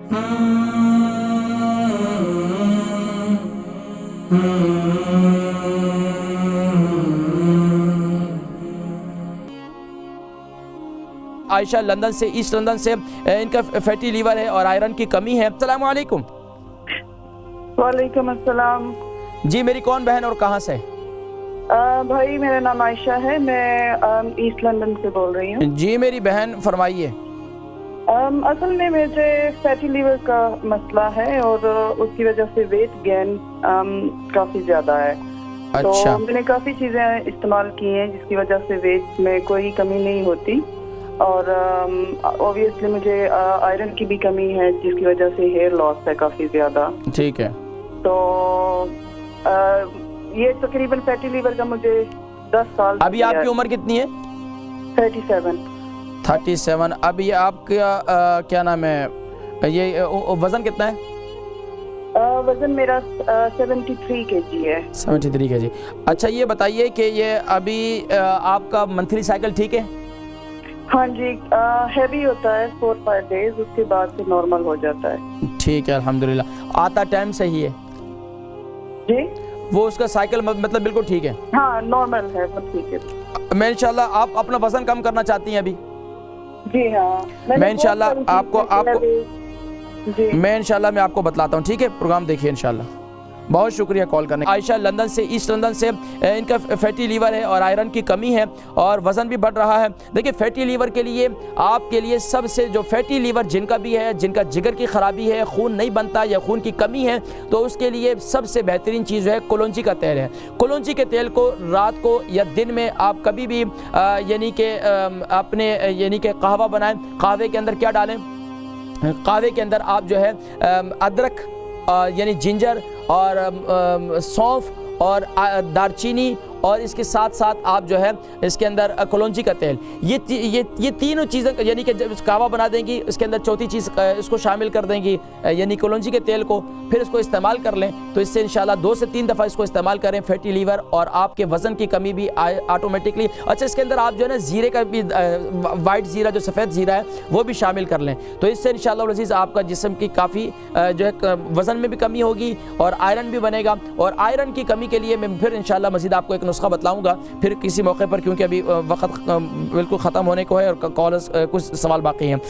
Ayesha London से, east London से, इनका फैटी लीवर है और आयरन की कमी है। अस्सलाम वालेकुम। वालेकुम अस्सलाम। जी, मेरी कौन बहन और कहाँ से? भाई मेरा नाम आयशा है, मैं ईस्ट लंदन से बोल रही हूँ। जी मेरी बहन, फरमाइए। असल में मुझे फैटी लीवर का मसला है और उसकी वजह से वेट गेन काफ़ी ज़्यादा है। अच्छा। तो मैंने काफ़ी चीज़ें इस्तेमाल की हैं जिसकी वजह से वेट में कोई कमी नहीं होती, और ऑब्वियसली मुझे आयरन की भी कमी है जिसकी वजह से हेयर लॉस है काफ़ी ज़्यादा। ठीक है। तो ये तकरीबन फैटी लीवर का मुझे 10 साल। अभी आपकी उम्र कितनी है? 37। 37। अभी आपका क्या नाम है, ये वज़न कितना है? वज़न मेरा 73 kg है। 73 kg। अच्छा, ये बताइए कि ये अभी आपका मंथली साइकिल ठीक है? हाँ जी, हैवी होता है 4-5 डेज, उसके बाद से नॉर्मल हो जाता है। ठीक है, अल्हम्दुलिल्लाह। आता टाइम सही है जी? वो उसका साइकिल मतलब बिल्कुल ठीक है? हाँ, नॉर्मल है, सब ठीक है। मैं इंशाल्लाह, आप अपना वज़न कम करना चाहती हैं अभी? जी हाँ, मैं इंशाल्लाह जी। मैं आपको बतलाता हूँ, ठीक है? प्रोग्राम देखिए इंशाल्लाह। बहुत शुक्रिया कॉल करने। आयशा लंदन से, ईस्ट लंदन से, इनका फैटी लीवर है और आयरन की कमी है और वज़न भी बढ़ रहा है। देखिए, फैटी लीवर के लिए आपके लिए सबसे, जो फैटी लीवर जिनका भी है, जिनका जिगर की ख़राबी है, खून नहीं बनता या खून की कमी है, तो उसके लिए सबसे बेहतरीन चीज़ है कलौंजी का तेल है। कलौंजी के तेल को रात को या दिन में आप कभी भी यानी कि अपने यानी कि कहवा बनाएं। कहवे के अंदर क्या डालें? कहवे के अंदर आप जो है अदरक यानी जिंजर और सौंफ और दारचीनी, और इसके साथ साथ आप जो है इसके अंदर कलौंजी का तेल, ये तीनों चीज़ें यानी कि जब कहवा बना देंगी, इसके अंदर चौथी चीज़ इसको शामिल कर देंगी यानी कलौंजी के तेल को, फिर इसको इस्तेमाल कर लें तो इससे इंशाल्लाह 2 से 3 दफ़ा इसको इस्तेमाल करें, फैटी लीवर और आपके वज़न की कमी भी ऑटोमेटिकली। अच्छा, इसके अंदर आप जो है ना ज़ीरे का भी, वाइट ज़ीरा जो सफ़ेद ज़ीरा है वो भी शामिल कर लें, तो इससे इंशाल्लाह अज़ीज़ आपका जिस्म की काफ़ी जो है वज़न में भी कमी होगी और आयरन भी बनेगा। और आयरन की कमी के लिए मैं फिर इंशाल्लाह मज़ीद आपको एक नुस्खा बतलाऊंगा फिर किसी मौके पर, क्योंकि अभी वक्त बिल्कुल ख़त्म होने को है और कॉल्स कुछ सवाल बाकी हैं।